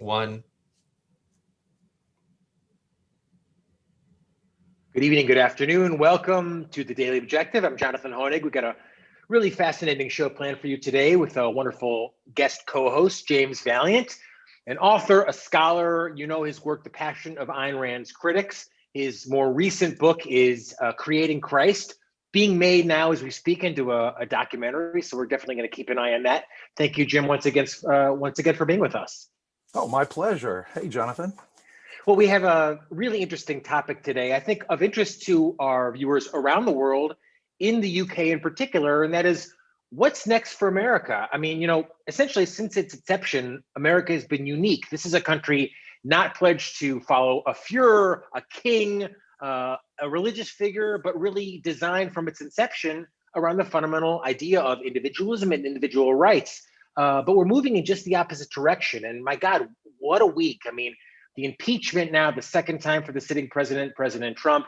One. Good evening, good afternoon. Welcome to the Daily Objective. I'm Jonathan Hoenig. We've got a really fascinating show planned for you today with a wonderful guest co-host, James Valliant, an author, a scholar. You know his work, The Passion of Ayn Rand's Critics. His more recent book is Creating Christ, being made now as we speak into a documentary. So we're definitely going to keep an eye on that. Thank you, Jim, once again for being with us. Oh, my pleasure. Hey, Jonathan. Well, we have a really interesting topic today, I think of interest to our viewers around the world, in the UK in particular, and that is what's next for America? I mean, essentially since its inception, America has been unique. This is a country not pledged to follow a Führer, a king, a religious figure, but really designed from its inception around the fundamental idea of individualism and individual rights. But we're moving in just the opposite direction. And my God, what a week. I mean, the impeachment now, the second time for the sitting president, President Trump,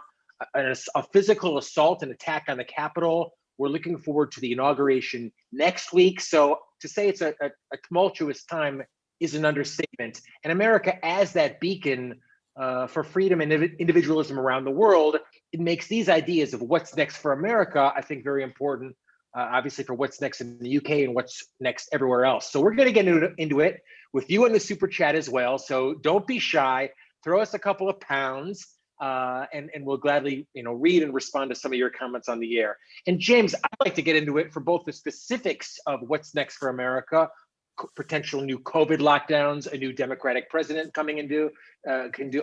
a physical assault and attack on the Capitol. We're looking forward to the inauguration next week. So to say it's a tumultuous time is an understatement. And America, as that beacon for freedom and individualism around the world, it makes these ideas of what's next for America, I think, very important, obviously, for what's next in the UK and what's next everywhere else. So we're going to get into it with you in the super chat as well. So don't be shy. Throw us a couple of pounds, and we'll gladly, read and respond to some of your comments on the air. And James, I'd like to get into it for both the specifics of what's next for America, potential new COVID lockdowns, a new Democratic president coming into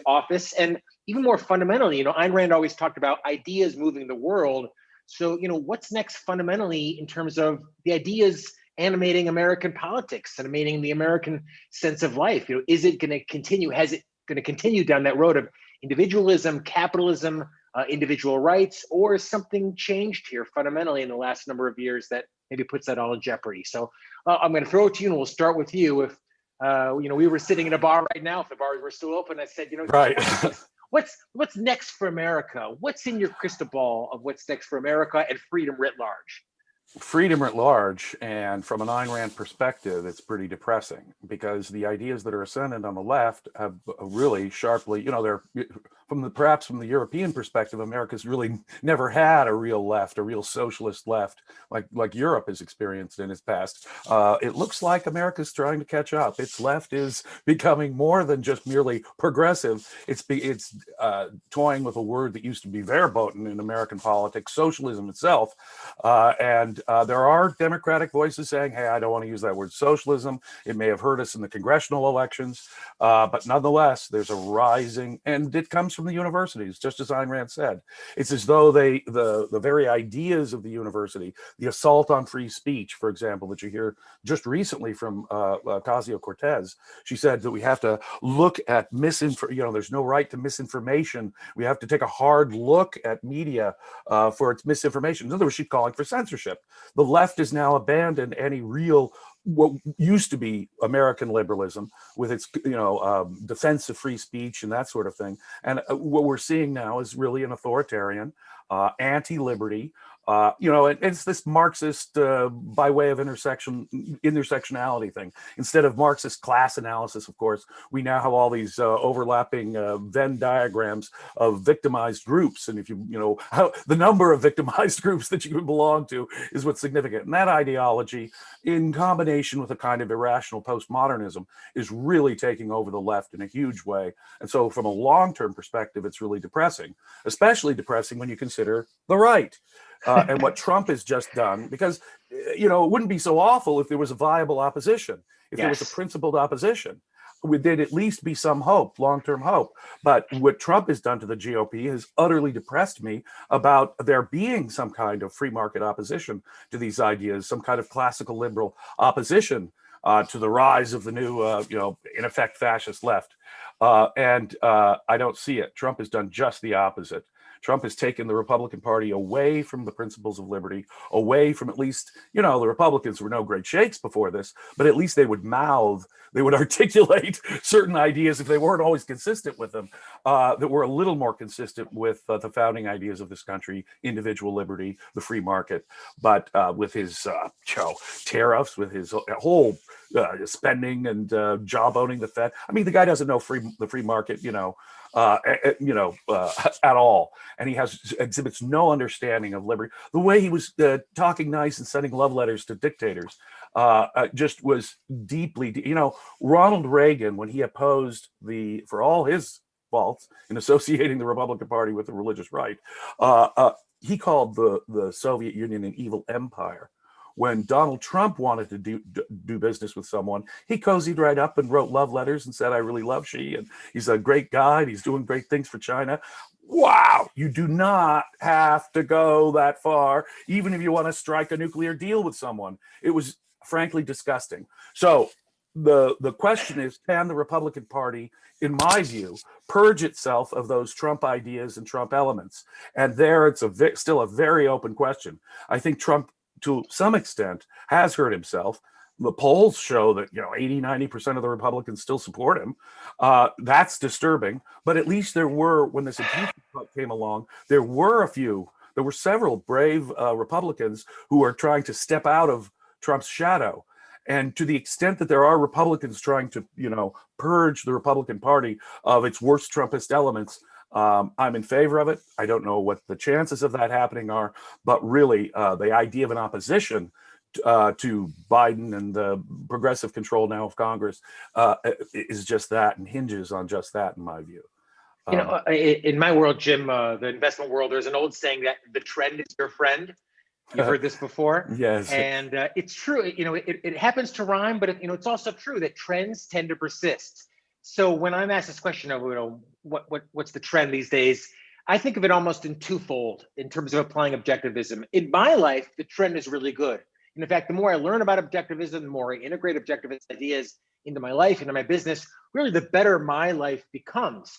office, and even more fundamentally, Ayn Rand always talked about ideas moving the world. So, what's next fundamentally in terms of the ideas animating American politics, animating the American sense of life? Is it going to continue? Has it going to continue down that road of individualism, capitalism, individual rights, or has something changed here fundamentally in the last number of years that maybe puts that all in jeopardy? So I'm going to throw it to you, and we'll start with you. If we were sitting in a bar right now, if the bars were still open, I said, right. What's next for America? What's in your crystal ball of what's next for America and freedom writ large? Freedom at large, and from an Ayn Rand perspective, it's pretty depressing because the ideas that are ascendant on the left have really sharply, they're perhaps from the European perspective, America's really never had a real left, a real socialist left, like Europe has experienced in its past. It looks like America's trying to catch up. Its left is becoming more than just merely progressive. It's toying with a word that used to be verboten in American politics, socialism itself, and there are Democratic voices saying, hey, I don't want to use that word socialism. It may have hurt us in the congressional elections. But nonetheless, there's a rising, and it comes from the universities, just as Ayn Rand said. It's as though the very ideas of the university, the assault on free speech, for example, that you hear just recently from Ocasio-Cortez, she said that we have to look at misinformation, there's no right to misinformation. We have to take a hard look at media for its misinformation. In other words, she's calling for censorship. The left has now abandoned any real, what used to be American liberalism with its, defense of free speech and that sort of thing. And what we're seeing now is really an authoritarian, anti-liberty, it's this Marxist by way of intersectionality thing. Instead of Marxist class analysis, of course, we now have all these overlapping Venn diagrams of victimized groups. And if how the number of victimized groups that you can belong to is what's significant. And that ideology, in combination with a kind of irrational postmodernism, is really taking over the left in a huge way. And so from a long-term perspective, it's really depressing, especially depressing when you consider the right. And what Trump has just done, because, it wouldn't be so awful if there was a viable opposition, if there was a principled opposition. There'd at least be some hope, long-term hope. But what Trump has done to the GOP has utterly depressed me about there being some kind of free market opposition to these ideas, some kind of classical liberal opposition to the rise of the new, in effect, fascist left. And I don't see it. Trump has done just the opposite. Trump has taken the Republican Party away from the principles of liberty, away from at least, the Republicans were no great shakes before this, but at least they would mouth they would articulate certain ideas if they weren't always consistent with them, that were a little more consistent with the founding ideas of this country: individual liberty, the free market. But with his tariffs, with his whole spending and job owning the Fed. I mean, the guy doesn't know the free market, at all, and he exhibits no understanding of liberty. The way he was talking nice and sending love letters to dictators just was deeply, Ronald Reagan, when he opposed for all his faults in associating the Republican Party with the religious right, he called the Soviet Union an evil empire. When Donald Trump wanted to do business with someone, he cozied right up and wrote love letters and said, "I really love Xi, and he's a great guy, and he's doing great things for China." Wow, you do not have to go that far, even if you want to strike a nuclear deal with someone. It was frankly disgusting. So the question is, can the Republican Party, in my view, purge itself of those Trump ideas and Trump elements? And there it's still a very open question. I think Trump, to some extent, has hurt himself. The polls show that 80-90% of the Republicans still support him. That's disturbing. But at least when this impeachment came along, there were several brave Republicans who are trying to step out of Trump's shadow. And to the extent that there are Republicans trying to, purge the Republican Party of its worst Trumpist elements, I'm in favor of it. I don't know what the chances of that happening are, but really, the idea of an opposition to Biden and the progressive control now of Congress is just that, and hinges on just that, in my view. In my world, Jim, the investment world, there's an old saying that the trend is your friend. You've heard this before. Yes. And it's true. It happens to rhyme, but it's also true that trends tend to persist. So when I'm asked this question of, what's the trend these days, I think of it almost in twofold in terms of applying objectivism. In my life, the trend is really good. And in fact, the more I learn about objectivism, the more I integrate objectivist ideas into my life, into my business, really the better my life becomes.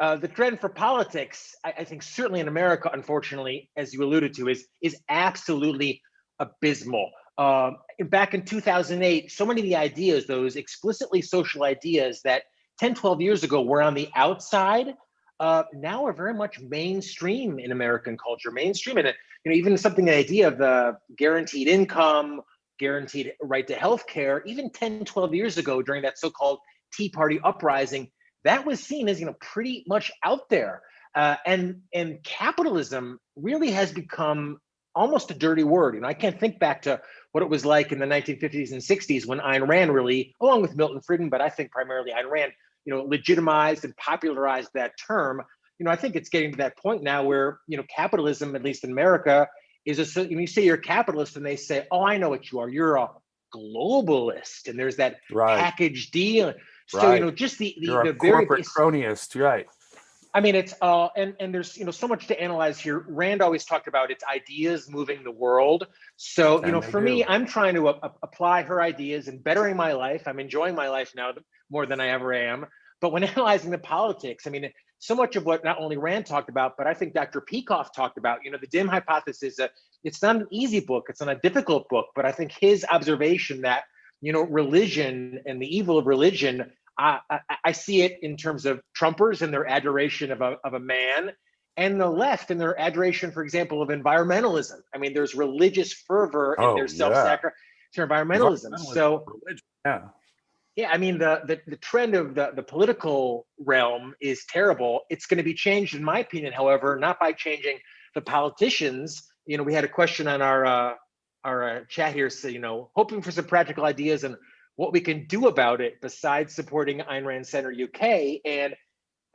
The trend for politics, I think certainly in America, unfortunately, as you alluded to, is absolutely abysmal. Back in 2008, so many of the ideas, those explicitly social ideas that 10, 12 years ago were on the outside, now are very much mainstream in American culture, mainstream. And even something, the idea of the guaranteed income, guaranteed right to health care, even 10, 12 years ago during that so-called Tea Party uprising, that was seen as pretty much out there. And capitalism really has become almost a dirty word. I can't think back to what it was like in the 1950s and 60s when Ayn Rand really, along with Milton Friedman, but I think primarily Ayn Rand, legitimized and popularized that term. I think it's getting to that point now where, capitalism, at least in America, is you say you're a capitalist and they say, "Oh, I know what you are. You're a globalist." And there's that package deal. So, just the very corporate cronyist, right? I mean, it's and there's so much to analyze here. Rand always talked about its ideas moving the world. So for me, I'm trying to apply her ideas and bettering my life. I'm enjoying my life now more than I ever am. But when analyzing the politics, I mean, so much of what not only Rand talked about, but I think Dr. Peikoff talked about. The dim hypothesis. It's not an easy book. It's not a difficult book. But I think his observation that religion and the evil of religion. I see it in terms of Trumpers and their adoration of a man, and the left and their adoration, for example, of environmentalism. I mean, there's religious fervor in their self-sacrifice to environmentalism. So, yeah, I mean, the trend of the political realm is terrible. It's going to be changed, in my opinion, however, not by changing the politicians. We had a question on our chat here, so hoping for some practical ideas and what we can do about it besides supporting Ayn Rand Center UK. And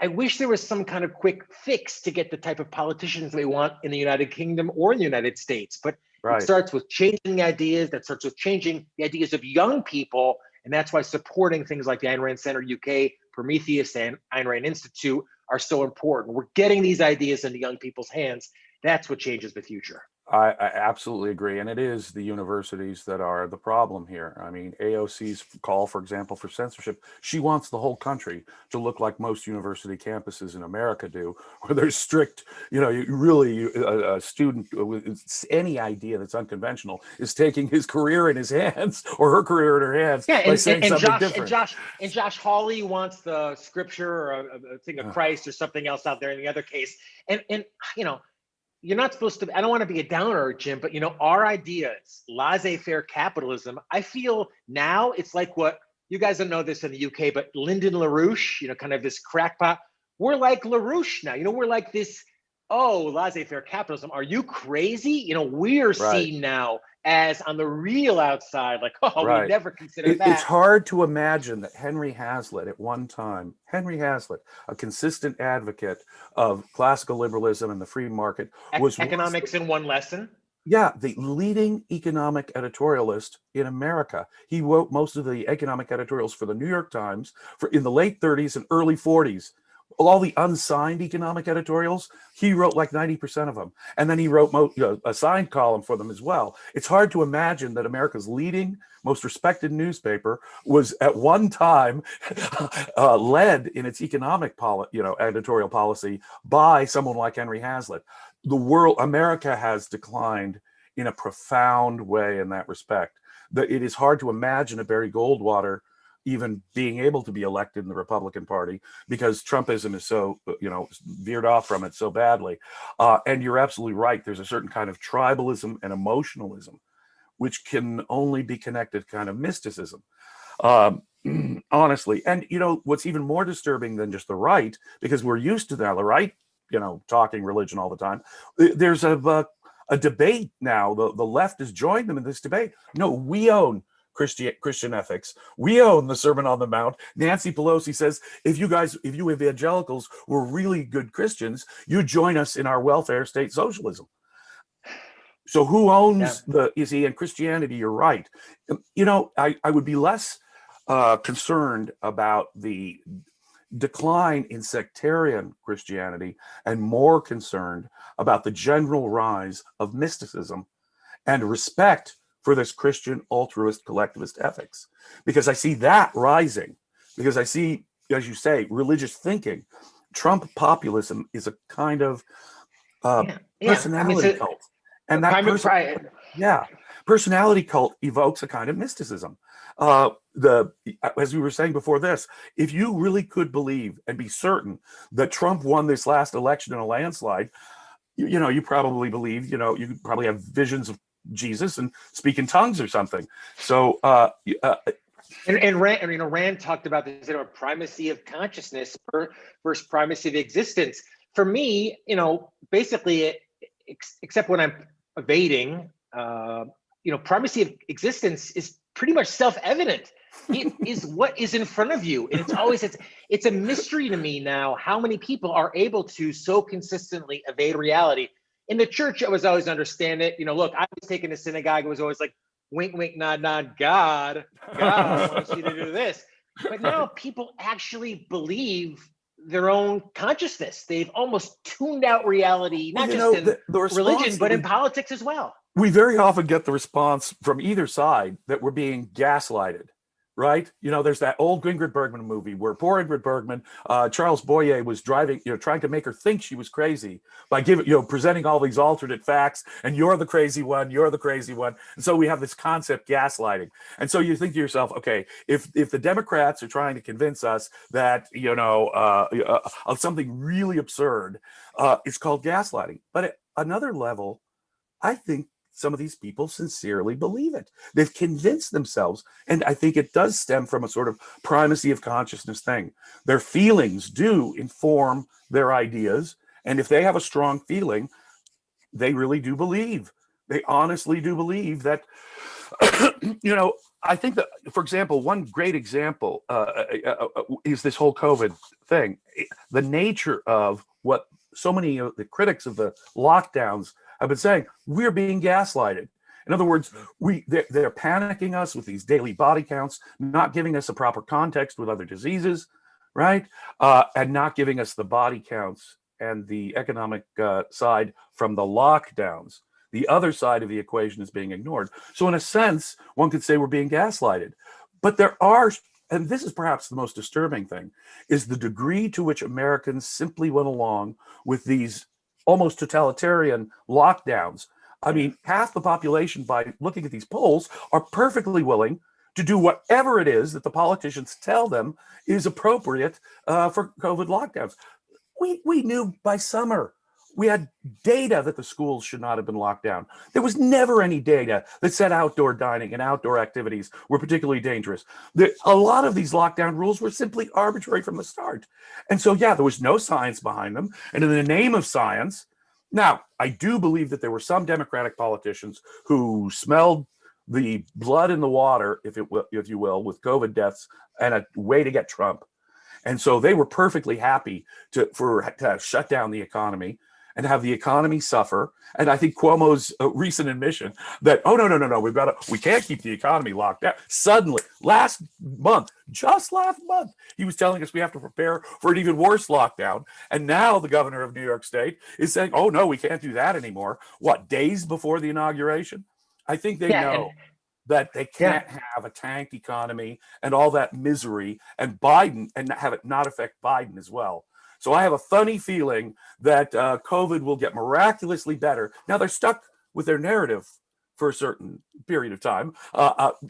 I wish there was some kind of quick fix to get the type of politicians we want in the United Kingdom or in the United States. But it starts with changing ideas, that starts with changing the ideas of young people. And that's why supporting things like the Ayn Rand Center UK, Prometheus, and Ayn Rand Institute are so important. We're getting these ideas into young people's hands. That's what changes the future. I absolutely agree. And it is the universities that are the problem here. I mean, AOC's call, for example, for censorship, she wants the whole country to look like most university campuses in America do, where there's strict, you really, a student with any idea that's unconventional is taking his career in his hands or her career in her hands Yeah, by saying and something Josh different. Hawley wants the scripture or a thing of Uh, Christ or something else out there in the other case. And you know, you're not supposed to, I don't want to be a downer, Jim, but our ideas, laissez-faire capitalism, I feel now it's like what you guys don't know this in the UK, but Lyndon LaRouche, kind of this crackpot. We're like LaRouche now. We're like this, oh, laissez-faire capitalism. Are you crazy? We're right. seen now as on the real outside, like, oh, we Right. never considered It's that. hard to imagine that Henry Hazlitt, at one time, Henry Hazlitt, a consistent advocate of classical liberalism and the free market, was once, Economics in one lesson. yeah, the leading economic editorialist in America. He wrote most of the economic editorials for the New York Times in the late 30s and early 40s. All the unsigned economic editorials, he wrote like 90% of them. And then he wrote a signed column for them as well. It's hard to imagine that America's leading, most respected newspaper was at one time led in its economic editorial policy by someone like Henry Hazlitt. America has declined in a profound way in that respect. That it is hard to imagine a Barry Goldwater even being able to be elected in the Republican Party because Trumpism is so, veered off from it so badly. And you're absolutely right. There's a certain kind of tribalism and emotionalism, which can only be connected to kind of mysticism. Um, Honestly. And, what's even more disturbing than just the right, because we're used to now the right, talking religion all the time. There's a debate now. The left has joined them in this debate. No, we own Christian ethics. We own the Sermon on the Mount. Nancy Pelosi says, if you evangelicals were really good Christians, you join us in our welfare state socialism. So who Yeah. owns in Christianity? You're right. I would be less concerned about the decline in sectarian Christianity and more concerned about the general rise of mysticism and respect for this Christian altruist collectivist ethics. Because I see that rising, because I see, as you say, religious thinking. Trump populism is a kind of Yeah. I mean, personality cult. And that private pride. yeah, personality cult evokes a kind of mysticism. As we were saying before this, if you really could believe and be certain that Trump won this last election in a landslide, you probably believe, you probably have visions of Jesus and speak in tongues or something. So, And Rand talked about this primacy of consciousness versus primacy of existence. For me, basically, except when I'm evading, primacy of existence is pretty much self-evident. It is what is in front of you, and it's a mystery to me now how many people are able to so consistently evade reality. In the church, I was always understand it. Look, I was taking the synagogue. It was always like, wink, wink, nod, nod. God wants you to do this. But now people actually believe their own consciousness. They've almost tuned out reality, not just in the religion, but in politics as well. We very often get the response from either side that we're being gaslighted, right? There's that old Ingrid Bergman movie where poor Ingrid Bergman, Charles Boyer was driving, trying to make her think she was crazy by presenting all these alternate facts, and you're the crazy one, you're the crazy one. And so we have this concept gaslighting. And so you think to yourself, okay, if the Democrats are trying to convince us that, of something really absurd, it's called gaslighting. But at another level, I think some of these people sincerely believe it. They've convinced themselves. And I think it does stem from a sort of primacy of consciousness thing. Their feelings do inform their ideas. And if they have a strong feeling, they really do believe. They honestly do believe that, I think that, for example, one great example is this whole COVID thing. The nature of what so many of the critics of the lockdowns have been saying, we're being gaslighted. In other words, they're panicking us with these daily body counts, not giving us a proper context with other diseases, right? And not giving us the body counts and the economic side from the lockdowns. The other side of the equation is being ignored. So in a sense, one could say we're being gaslighted. But there are, and this is perhaps the most disturbing thing, is the degree to which Americans simply went along with these almost totalitarian lockdowns. I mean, half the population, by looking at these polls, are perfectly willing to do whatever it is that the politicians tell them is appropriate for COVID lockdowns. We knew by summer. We had data that the schools should not have been locked down. There was never any data that said outdoor dining and outdoor activities were particularly dangerous. A lot of these lockdown rules were simply arbitrary from the start. And so, yeah, there was no science behind them. And in the name of science, now, I do believe that there were some Democratic politicians who smelled the blood in the water, if you will, with COVID deaths and a way to get Trump. And so they were perfectly happy to shut down the economy and have the economy suffer. And I think Cuomo's recent admission that, oh, no, we can't keep the economy locked down. Suddenly, just last month, he was telling us we have to prepare for an even worse lockdown. And now the governor of New York State is saying, oh, no, we can't do that anymore. What, days before the inauguration? I think they know that they can't have a tanked economy and all that misery and Biden and have it not affect Biden as well. So I have a funny feeling that COVID will get miraculously better. Now they're stuck with their narrative for a certain period of time,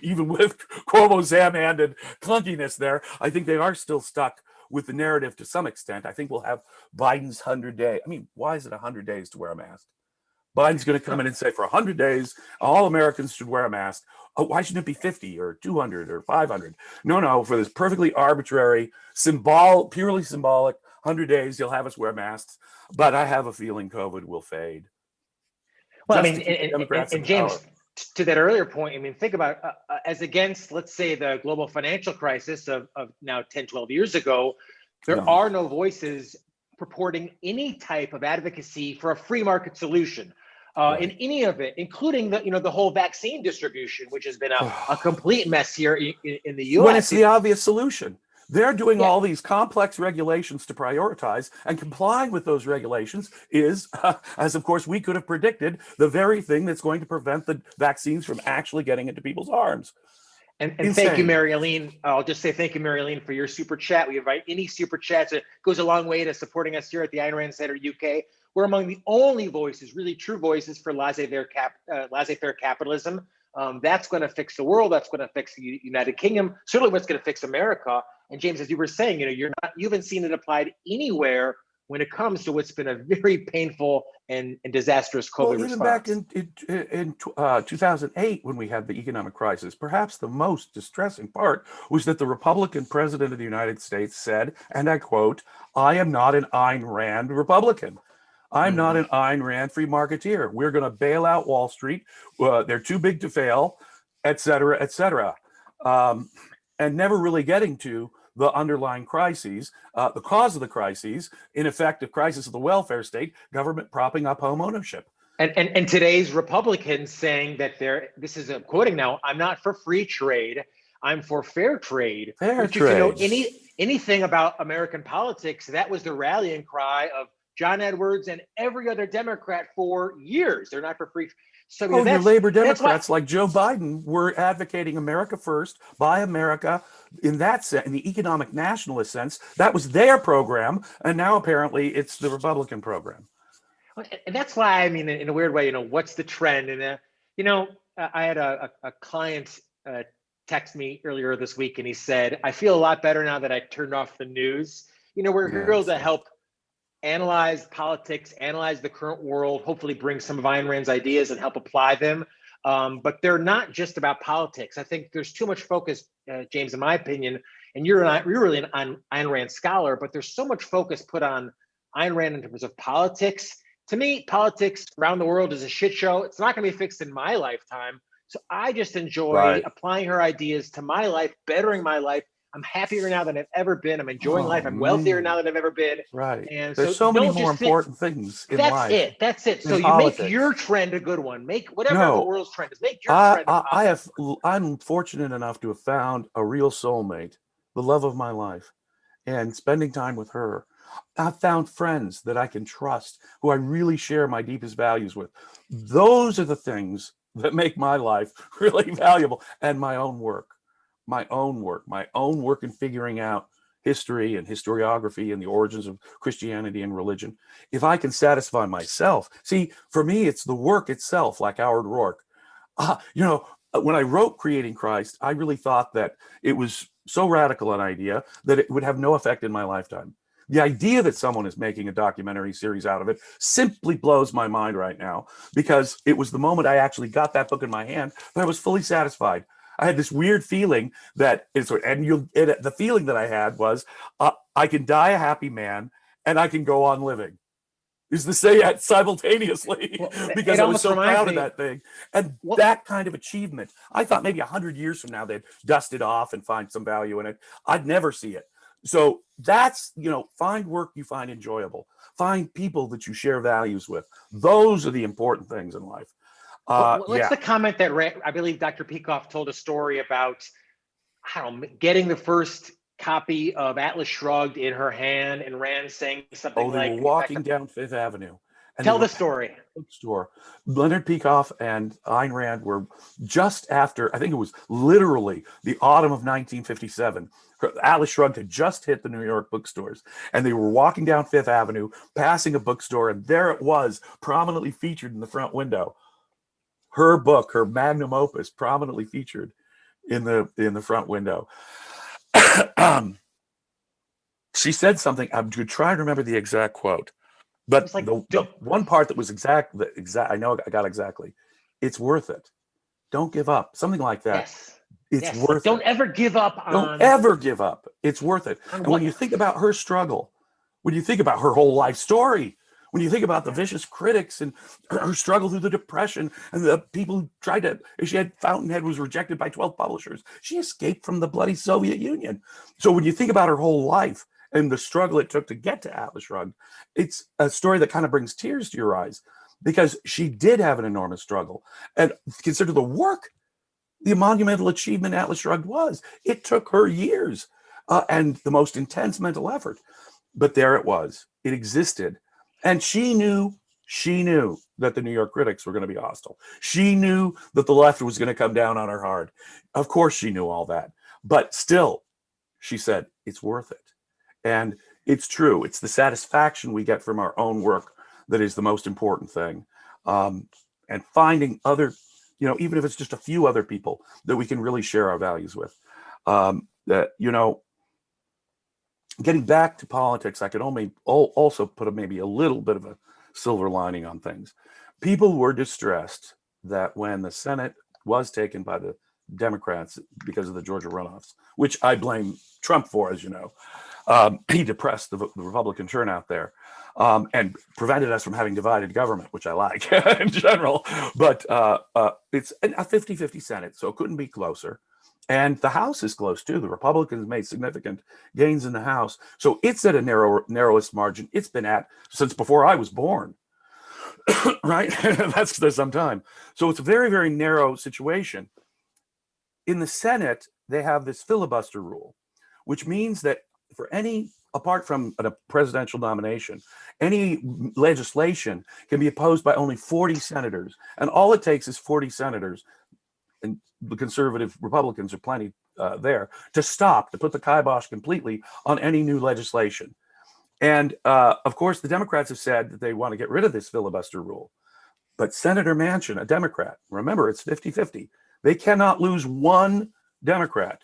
even with Cuomo's ham-handed clunkiness there. I think they are still stuck with the narrative to some extent. I think we'll have Biden's 100-day. I mean, why is it 100 days to wear a mask? Biden's going to come in and say for 100 days, all Americans should wear a mask. Oh, why shouldn't it be 50 or 200 or 500? No, for this perfectly arbitrary, purely symbolic 100 days, you'll have us wear masks. But I have a feeling COVID will fade. Well, I mean, and James, to that earlier point, I mean, think about as against, let's say, the global financial crisis of now 10, 12 years ago, there are no voices purporting any type of advocacy for a free market solution in any of it, including the whole vaccine distribution, which has been a complete mess here in the U.S. When it's the obvious solution. They're doing all these complex regulations to prioritize, and complying with those regulations is, as of course we could have predicted, the very thing that's going to prevent the vaccines from actually getting into people's arms. And thank you, Mary Eileen. I'll just say thank you, Mary Eileen, for your super chat. We invite any super chats. It goes a long way to supporting us here at the Ayn Rand Center UK. We're among the only voices, really true voices, for laissez-faire capitalism. That's going to fix the world. That's going to fix the United Kingdom. Certainly, what's going to fix America. And James, as you were saying, you haven't seen it applied anywhere when it comes to what's been a very painful and disastrous COVID response. Back in 2008, when we had the economic crisis, perhaps the most distressing part was that the Republican president of the United States said, and I quote, "I am not an Ayn Rand Republican. I'm not an Ayn Rand free marketeer. We're going to bail out Wall Street. They're too big to fail, et cetera, et cetera." And never really getting to the underlying crises, the cause of the crises, in effect, a crisis of the welfare state, government propping up home ownership. And today's Republicans saying that this is a quoting now, "I'm not for free trade, I'm for fair trade." Fair trade. Anything about American politics, that was the rallying cry of John Edwards and every other Democrat for years. They're not for free. So your labor Democrats like Joe Biden were advocating America first, buy America, in that sense, in the economic nationalist sense. That was their program, and now apparently it's the Republican program. And that's why, I mean, in a weird way, what's the trend? And I had a client text me earlier this week, and he said, "I feel a lot better now that I turned off the news." We're here to help analyze politics, analyze the current world, hopefully bring some of Ayn Rand's ideas and help apply them. But they're not just about politics. I think there's too much focus, James, in my opinion, and you're really an Ayn Rand scholar, but there's so much focus put on Ayn Rand in terms of politics. To me, politics around the world is a shit show. It's not going to be fixed in my lifetime. So I just enjoy applying her ideas to my life, bettering my life. I'm happier now than I've ever been. I'm enjoying life. I'm wealthier now than I've ever been. Right. And there's so many more important things in life. That's it. So you make your trend a good one. Make whatever the world's trend is. Make your trend a I'm fortunate enough to have found a real soulmate, the love of my life. and spending time with her. I've found friends that I can trust, who I really share my deepest values with. Those are the things that make my life really valuable, and my own work, my own work in figuring out history and historiography and the origins of Christianity and religion. If I can satisfy myself, see, for me, it's the work itself, like Howard Rourke. When I wrote Creating Christ, I really thought that it was so radical an idea that it would have no effect in my lifetime. The idea that someone is making a documentary series out of it simply blows my mind right now, because it was the moment I actually got that book in my hand that I was fully satisfied. I had this weird feeling that the feeling that I had was, I can die a happy man and I can go on living. Is to say that simultaneously, Well, because it I was almost so reminds proud of me. that thing. And Well, that kind of achievement, I thought maybe 100 years from now they'd dust it off and find some value in it. I'd never see it. So that's, find work you find enjoyable. Find people that you share values with. Those are the important things in life. what's Yeah. the comment that I believe Dr. Peikoff told a story about, I don't know, getting the first copy of Atlas Shrugged in her hand, and Rand saying something Oh, they were like, the effect walking of, down Fifth Avenue, and they tell were the passing story. a bookstore. Leonard Peikoff and Ayn Rand were just after, I think it was literally the autumn of 1957. Atlas Shrugged had just hit the New York bookstores, and they were walking down Fifth Avenue, passing a bookstore, and there it was, prominently featured in the front window. Her book, her magnum opus, prominently featured in the front window. She said something. I'm going to try to remember the exact quote, It but was like, the one part that was exact, I know I got exactly. It's worth it. Don't give up. Something like that. yes, It's yes, like worth don't it. ever give up Don't on ever give up. It's worth it. And when what. you think about her struggle, when you think about her whole life story, when you think about the Yeah. vicious critics and her struggle through the depression and the people who tried to, she had Fountainhead was rejected by 12 publishers. She escaped from the bloody Soviet Union. So when you think about her whole life and the struggle it took to get to Atlas Shrugged, it's a story that kind of brings tears to your eyes, because she did have an enormous struggle. And consider the work, the monumental achievement Atlas Shrugged was. It took her years and the most intense mental effort. But there it was. It existed. And she knew that the New York critics were going to be hostile. She knew that the left was going to come down on her hard. Of course, she knew all that. But still, she said, it's worth it. And it's true. It's the satisfaction we get from our own work that is the most important thing. And finding other, even if it's just a few other people that we can really share our values with. Getting back to politics, I could also put maybe a little bit of a silver lining on things. People were distressed that when the Senate was taken by the Democrats because of the Georgia runoffs, which I blame Trump for, as you know, he depressed the Republican turnout there and prevented us from having divided government, which I like in general. But it's a 50-50 Senate, so it couldn't be closer. And the House is close too. The Republicans made significant gains in the House. So it's at a narrowest margin it's been at since before I was born. Right? There's some time. So it's a very, very narrow situation. In the Senate, they have this filibuster rule, which means that for apart from a presidential nomination, any legislation can be opposed by only 40 senators. And all it takes is 40 senators, and the conservative Republicans are plenty there, to put the kibosh completely on any new legislation. And of course, the Democrats have said that they want to get rid of this filibuster rule. But Senator Manchin, a Democrat, remember, it's 50-50. They cannot lose one Democrat.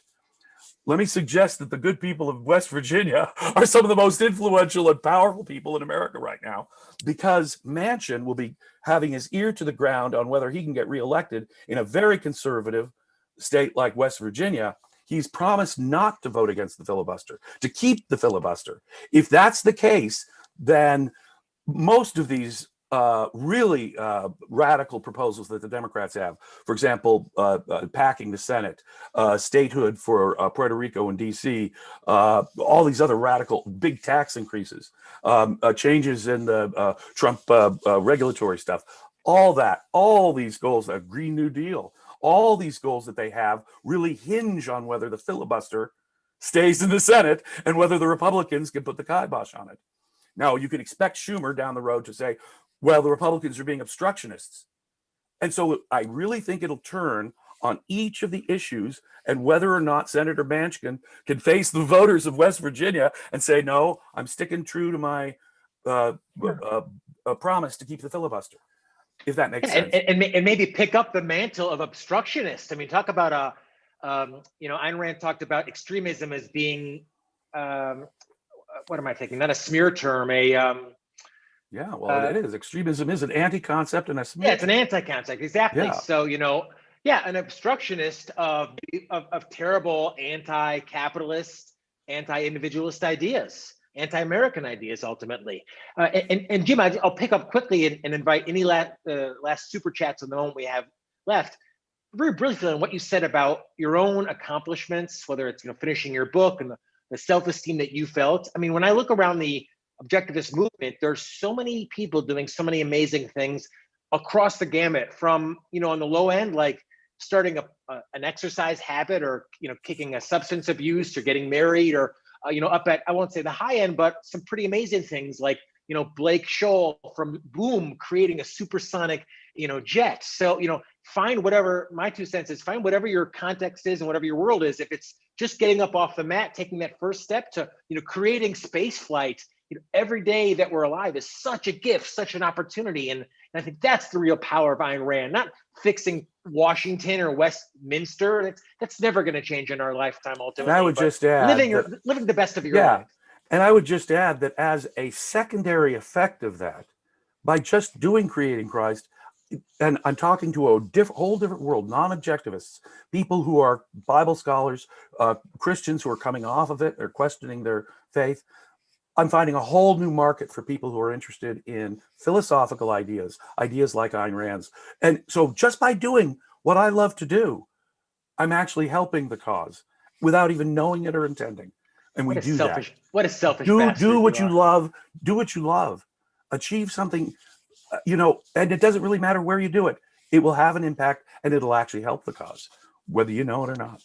Let me suggest that the good people of West Virginia are some of the most influential and powerful people in America right now, because Manchin will be having his ear to the ground on whether he can get reelected in a very conservative state like West Virginia. He's promised not to vote against the filibuster, to keep the filibuster. If that's the case, then most of these really radical proposals that the Democrats have, for example, packing the Senate, statehood for Puerto Rico and DC, all these other radical big tax increases, changes in the Trump regulatory stuff, all these goals, a Green New Deal, all these goals that they have really hinge on whether the filibuster stays in the Senate and whether the Republicans can put the kibosh on it. Now, you can expect Schumer down the road to say, well, the Republicans are being obstructionists. And so I really think it'll turn on each of the issues and whether or not Senator Manchin can face the voters of West Virginia and say, no, I'm sticking true to my promise to keep the filibuster, if that makes sense. And maybe pick up the mantle of obstructionist. I mean, talk about Ayn Rand talked about extremism as being, what am I thinking? Not a smear term, yeah, well, it is. Extremism is an anti-concept and a smear. Yeah, it's an anti-concept, exactly. Yeah. So, an obstructionist of terrible anti-capitalist, anti-individualist ideas, anti-American ideas, ultimately. And Jim, I'll pick up quickly and invite any last super chats in the moment we have left. Very briefly on what you said about your own accomplishments, whether it's finishing your book and the self-esteem that you felt. I mean, when I look around the objectivist movement, there's so many people doing so many amazing things across the gamut, from on the low end, like starting an exercise habit, or kicking a substance abuse, or getting married, or up at, I won't say the high end, but some pretty amazing things like Blake Scholl from Boom creating a supersonic jet. So find whatever, my 2 cents is, find whatever your context is and whatever your world is. If it's just getting up off the mat, taking that first step to creating space flight, every day that we're alive is such a gift, such an opportunity. And I think that's the real power of Ayn Rand, not fixing Washington or Westminster. That's never going to change in our lifetime, ultimately. And I would just add living the best of your life. And I would just add that as a secondary effect of that, by just creating Christ, and I'm talking to a whole different world, non-objectivists, people who are Bible scholars, Christians who are coming off of it or questioning their faith. I'm finding a whole new market for people who are interested in philosophical ideas like Ayn Rand's. And so just by doing what I love to do, I'm actually helping the cause without even knowing it or intending. And we do that. What a selfish do what you love. Do what you love. Achieve something, and it doesn't really matter where you do it. It will have an impact and it'll actually help the cause, whether you know it or not.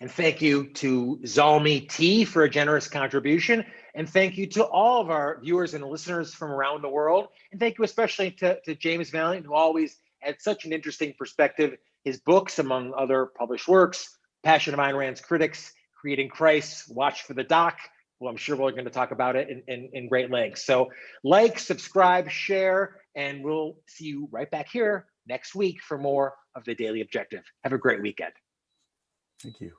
And thank you to Zalmi T for a generous contribution. And thank you to all of our viewers and listeners from around the world. And thank you especially to James Valliant, who always had such an interesting perspective. His books, among other published works, Passion of Ayn Rand's Critics, Creating Christ, watch for the doc. Well, I'm sure we're going to talk about it in great length. So like, subscribe, share, and we'll see you right back here next week for more of The Daily Objective. Have a great weekend. Thank you.